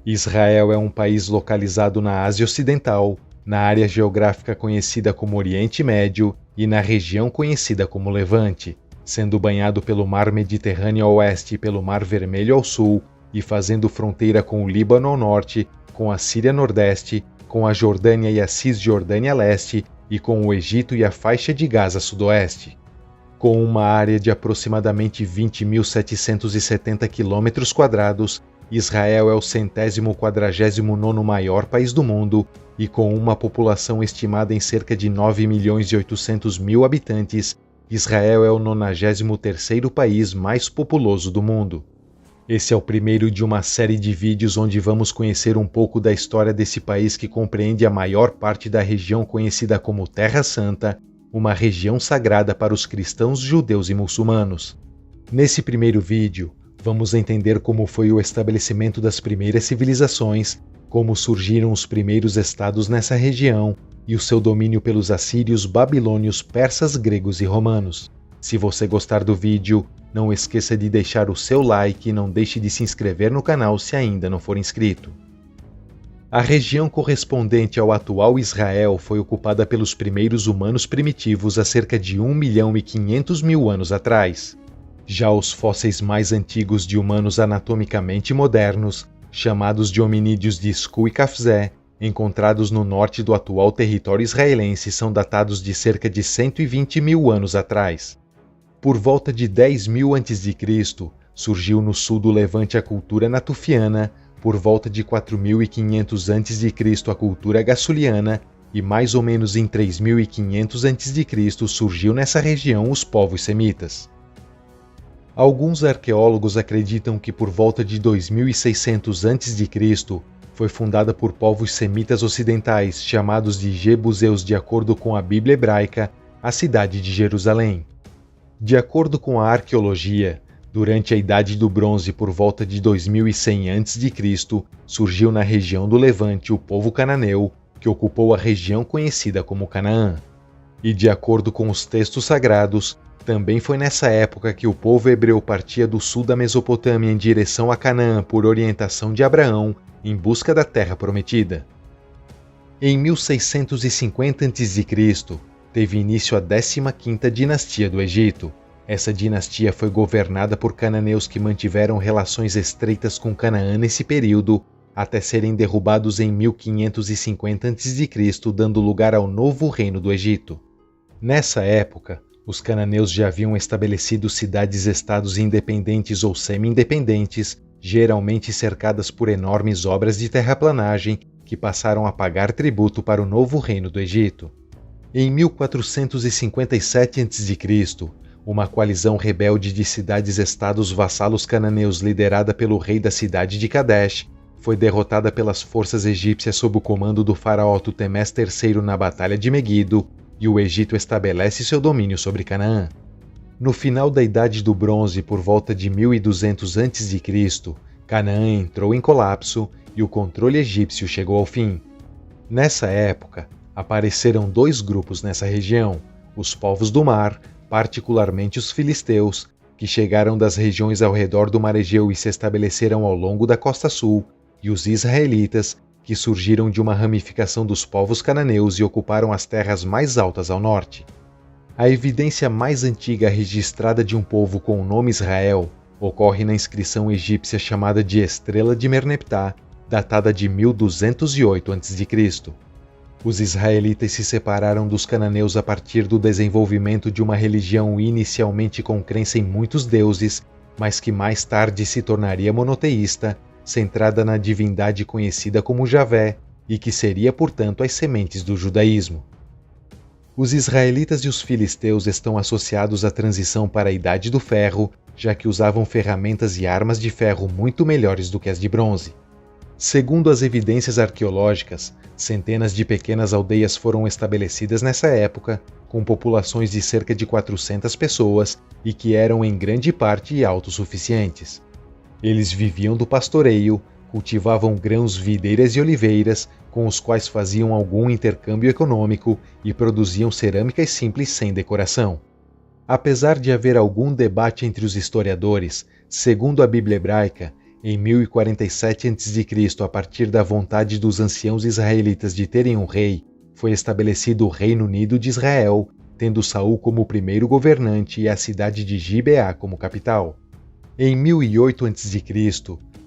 Israel é um país localizado na Ásia Ocidental, na área geográfica conhecida como Oriente Médio e na região conhecida como Levante, sendo banhado pelo Mar Mediterrâneo ao oeste e pelo Mar Vermelho ao sul e fazendo fronteira com o Líbano ao norte, com a Síria nordeste, com a Jordânia e a Cisjordânia a leste e com o Egito e a faixa de Gaza a sudoeste. Com uma área de aproximadamente 20.770 km², Israel é o 149º maior país do mundo e com uma população estimada em cerca de 9.800.000 habitantes, Israel é o 93º país mais populoso do mundo. Esse é o primeiro de uma série de vídeos onde vamos conhecer um pouco da história desse país que compreende a maior parte da região conhecida como Terra Santa, uma região sagrada para os cristãos, judeus e muçulmanos. Nesse primeiro vídeo, vamos entender como foi o estabelecimento das primeiras civilizações, como surgiram os primeiros estados nessa região e o seu domínio pelos assírios, babilônios, persas, gregos e romanos. Se você gostar do vídeo, não esqueça de deixar o seu like e não deixe de se inscrever no canal se ainda não for inscrito. A região correspondente ao atual Israel foi ocupada pelos primeiros humanos primitivos há cerca de 1.500.000 anos atrás. Já os fósseis mais antigos de humanos anatomicamente modernos, chamados de hominídeos de Sku e Kafzé, encontrados no norte do atual território israelense, são datados de cerca de 120.000 anos atrás. Por volta de 10.000 a.C., surgiu no sul do Levante a cultura natufiana, por volta de 4.500 a.C. a cultura gassuliana e mais ou menos em 3.500 a.C. surgiu nessa região os povos semitas. Alguns arqueólogos acreditam que por volta de 2.600 a.C. foi fundada por povos semitas ocidentais chamados de Jebuseus de acordo com a Bíblia hebraica, a cidade de Jerusalém. De acordo com a arqueologia, durante a Idade do Bronze, por volta de 2100 a.C., surgiu na região do Levante o povo cananeu, que ocupou a região conhecida como Canaã. E de acordo com os textos sagrados, também foi nessa época que o povo hebreu partia do sul da Mesopotâmia em direção a Canaã por orientação de Abraão, em busca da Terra Prometida. Em 1650 a.C., teve início a 15ª dinastia do Egito. Essa dinastia foi governada por cananeus que mantiveram relações estreitas com Canaã nesse período, até serem derrubados em 1550 a.C., dando lugar ao novo reino do Egito. Nessa época, os cananeus já haviam estabelecido cidades-estados independentes ou semi-independentes, geralmente cercadas por enormes obras de terraplanagem, que passaram a pagar tributo para o novo reino do Egito. Em 1457 a.C., uma coalizão rebelde de cidades-estados vassalos cananeus liderada pelo rei da cidade de Kadesh foi derrotada pelas forças egípcias sob o comando do faraó Tutemés III na Batalha de Meguido, e o Egito estabelece seu domínio sobre Canaã. No final da Idade do Bronze, por volta de 1200 a.C., Canaã entrou em colapso e o controle egípcio chegou ao fim. Nessa época, apareceram dois grupos nessa região, os povos do mar, particularmente os filisteus, que chegaram das regiões ao redor do Mar Egeu e se estabeleceram ao longo da costa sul, e os israelitas, que surgiram de uma ramificação dos povos cananeus e ocuparam as terras mais altas ao norte. A evidência mais antiga registrada de um povo com o nome Israel ocorre na inscrição egípcia chamada de Estrela de Merneptah, datada de 1208 a.C. Os israelitas se separaram dos cananeus a partir do desenvolvimento de uma religião inicialmente com crença em muitos deuses, mas que mais tarde se tornaria monoteísta, centrada na divindade conhecida como Javé, e que seria, portanto, as sementes do judaísmo. Os israelitas e os filisteus estão associados à transição para a Idade do Ferro, já que usavam ferramentas e armas de ferro muito melhores do que as de bronze. Segundo as evidências arqueológicas, centenas de pequenas aldeias foram estabelecidas nessa época, com populações de cerca de 400 pessoas e que eram em grande parte autossuficientes. Eles viviam do pastoreio, cultivavam grãos, videiras e oliveiras, com os quais faziam algum intercâmbio econômico e produziam cerâmicas simples sem decoração. Apesar de haver algum debate entre os historiadores, segundo a Bíblia hebraica, Em 1047 a.C., a partir da vontade dos anciãos israelitas de terem um rei, foi estabelecido o Reino Unido de Israel, tendo Saul como primeiro governante e a cidade de Gibeá como capital. Em 1008 a.C.,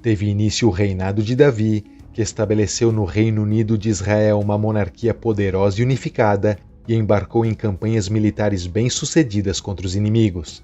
teve início o reinado de Davi, que estabeleceu no Reino Unido de Israel uma monarquia poderosa e unificada e embarcou em campanhas militares bem-sucedidas contra os inimigos.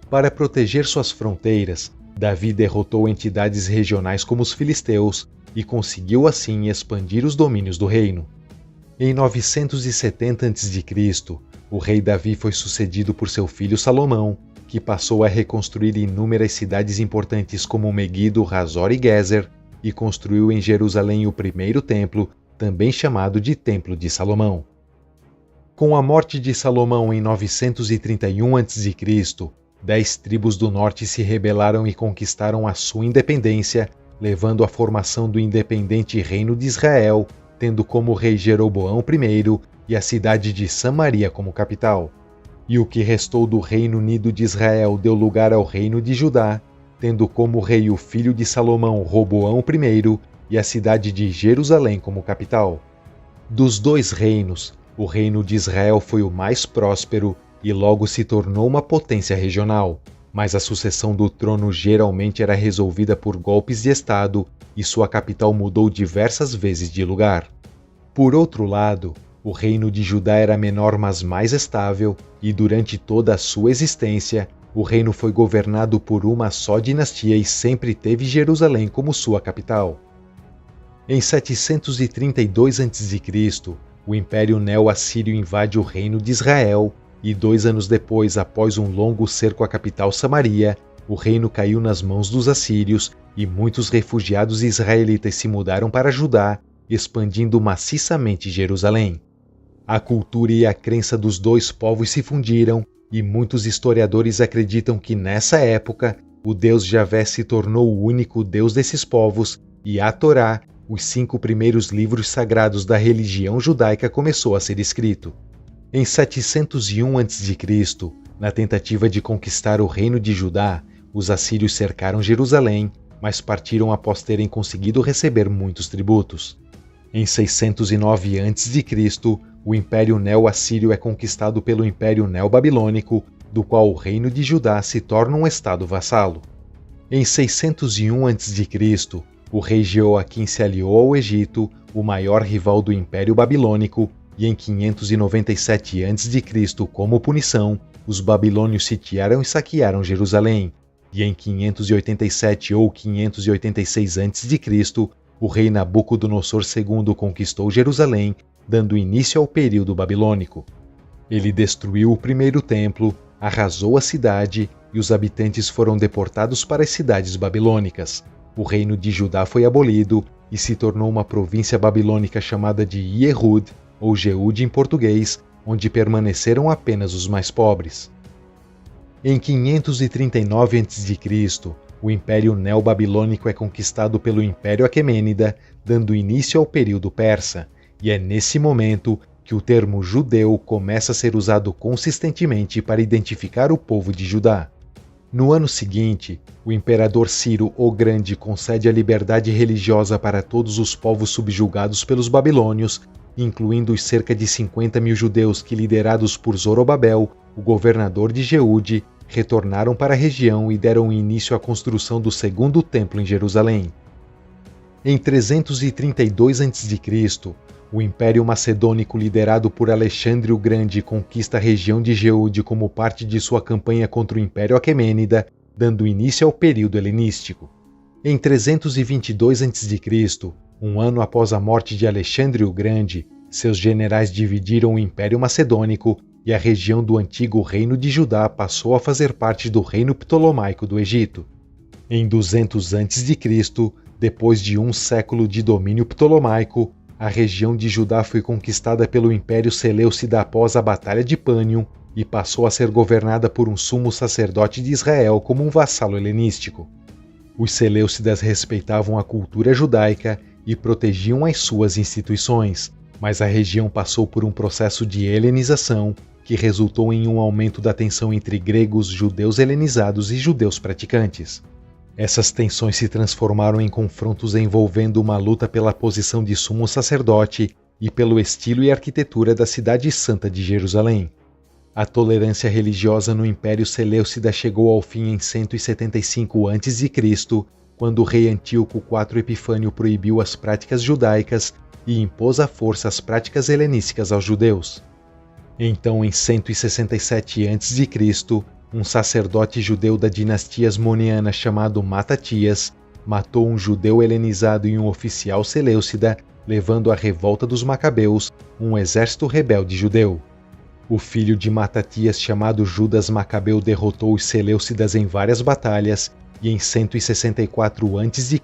Para proteger suas fronteiras, Davi derrotou entidades regionais como os filisteus e conseguiu assim expandir os domínios do reino. Em 970 a.C., o rei Davi foi sucedido por seu filho Salomão, que passou a reconstruir inúmeras cidades importantes como Meguido, Hazor e Gezer, e construiu em Jerusalém o primeiro templo, também chamado de Templo de Salomão. Com a morte de Salomão em 931 a.C., 10 tribos do norte se rebelaram e conquistaram a sua independência, levando à formação do independente Reino de Israel, tendo como rei Jeroboão I e a cidade de Samaria como capital. E o que restou do Reino Unido de Israel deu lugar ao Reino de Judá, tendo como rei o filho de Salomão, Roboão I, e a cidade de Jerusalém como capital. Dos dois reinos, o Reino de Israel foi o mais próspero e logo se tornou uma potência regional, mas a sucessão do trono geralmente era resolvida por golpes de Estado e sua capital mudou diversas vezes de lugar. Por outro lado, o Reino de Judá era menor mas mais estável, e durante toda a sua existência, o reino foi governado por uma só dinastia e sempre teve Jerusalém como sua capital. Em 732 a.C., o Império Neo-Assírio invade o Reino de Israel, e 2 anos depois, após um longo cerco à capital Samaria, o reino caiu nas mãos dos assírios e muitos refugiados israelitas se mudaram para Judá, expandindo maciçamente Jerusalém. A cultura e a crença dos dois povos se fundiram, e muitos historiadores acreditam que nessa época o Deus Javé se tornou o único Deus desses povos e a Torá, os 5 primeiros livros sagrados da religião judaica, começou a ser escrito. Em 701 a.C., na tentativa de conquistar o reino de Judá, os assírios cercaram Jerusalém, mas partiram após terem conseguido receber muitos tributos. Em 609 a.C., o Império Neo-Assírio é conquistado pelo Império Neo-Babilônico, do qual o Reino de Judá se torna um estado vassalo. Em 601 a.C., o rei Jeoaquim se aliou ao Egito, o maior rival do Império Babilônico, e em 597 a.C., como punição, os babilônios sitiaram e saquearam Jerusalém, e em 587 ou 586 a.C., o rei Nabucodonosor II conquistou Jerusalém, dando início ao período babilônico. Ele destruiu o primeiro templo, arrasou a cidade e os habitantes foram deportados para as cidades babilônicas. O reino de Judá foi abolido e se tornou uma província babilônica chamada de Yehud, ou Jeúde em português, onde permaneceram apenas os mais pobres. Em 539 a.C., o Império Neo-Babilônico é conquistado pelo Império Aquemênida, dando início ao período persa, e é nesse momento que o termo judeu começa a ser usado consistentemente para identificar o povo de Judá. No ano seguinte, o imperador Ciro o Grande concede a liberdade religiosa para todos os povos subjugados pelos babilônios, incluindo os cerca de 50 mil judeus que, liderados por Zorobabel, o governador de Jeúde, retornaram para a região e deram início à construção do segundo templo em Jerusalém. Em 332 a.C., o Império Macedônico, liderado por Alexandre o Grande, conquista a região de Jeúde como parte de sua campanha contra o Império Aquemênida, dando início ao período helenístico. Em 322 a.C., um ano após a morte de Alexandre o Grande, seus generais dividiram o Império Macedônico e a região do antigo Reino de Judá passou a fazer parte do Reino Ptolomaico do Egito. Em 200 a.C., depois de um século de domínio ptolomaico, a região de Judá foi conquistada pelo Império Seleucida após a Batalha de Pânion e passou a ser governada por um sumo sacerdote de Israel como um vassalo helenístico. Os Seleucidas respeitavam a cultura judaica e protegiam as suas instituições, mas a região passou por um processo de helenização que resultou em um aumento da tensão entre gregos, judeus helenizados e judeus praticantes. Essas tensões se transformaram em confrontos envolvendo uma luta pela posição de sumo sacerdote e pelo estilo e arquitetura da cidade santa de Jerusalém. A tolerância religiosa no Império Seleucida chegou ao fim em 175 a.C., quando o rei Antíoco IV Epifânio proibiu as práticas judaicas e impôs à força as práticas helenísticas aos judeus. Então, em 167 a.C., um sacerdote judeu da dinastia Asmoneana chamado Matatias matou um judeu helenizado e um oficial seleucida, levando à revolta dos Macabeus, um exército rebelde judeu. O filho de Matatias, chamado Judas Macabeu, derrotou os seleucidas em várias batalhas e em 164 a.C.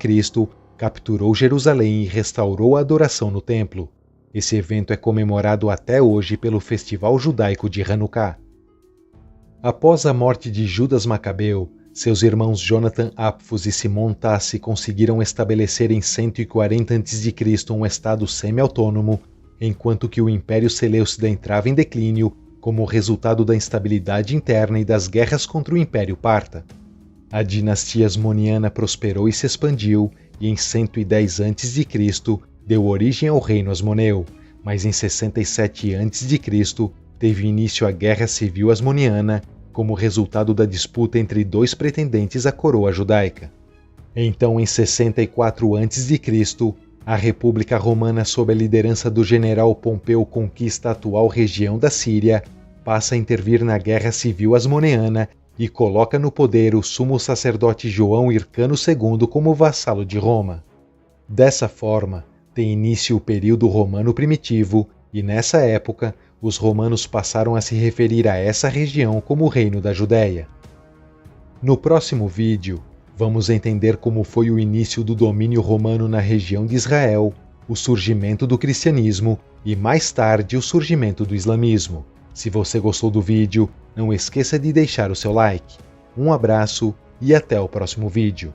capturou Jerusalém e restaurou a adoração no templo. Esse evento é comemorado até hoje pelo Festival Judaico de Hanukkah. Após a morte de Judas Macabeu, seus irmãos Jonathan Apfus e Simon Tassi conseguiram estabelecer em 140 a.C. um estado semi-autônomo, enquanto que o Império Seleucida entrava em declínio como resultado da instabilidade interna e das guerras contra o Império Parta. A dinastia Asmoniana prosperou e se expandiu, e em 110 a.C. deu origem ao reino Asmoneu, mas em 67 a.C. teve início a Guerra Civil Asmoniana como resultado da disputa entre dois pretendentes à coroa judaica. Então, em 64 a.C., a República Romana, sob a liderança do general Pompeu, conquista a atual região da Síria, passa a intervir na Guerra Civil Asmoneana e coloca no poder o sumo sacerdote João Hircano II como vassalo de Roma. Dessa forma, tem início o período romano primitivo, e nessa época, os romanos passaram a se referir a essa região como o Reino da Judéia. No próximo vídeo, vamos entender como foi o início do domínio romano na região de Israel, o surgimento do cristianismo e, mais tarde, o surgimento do islamismo. Se você gostou do vídeo, não esqueça de deixar o seu like. Um abraço e até o próximo vídeo.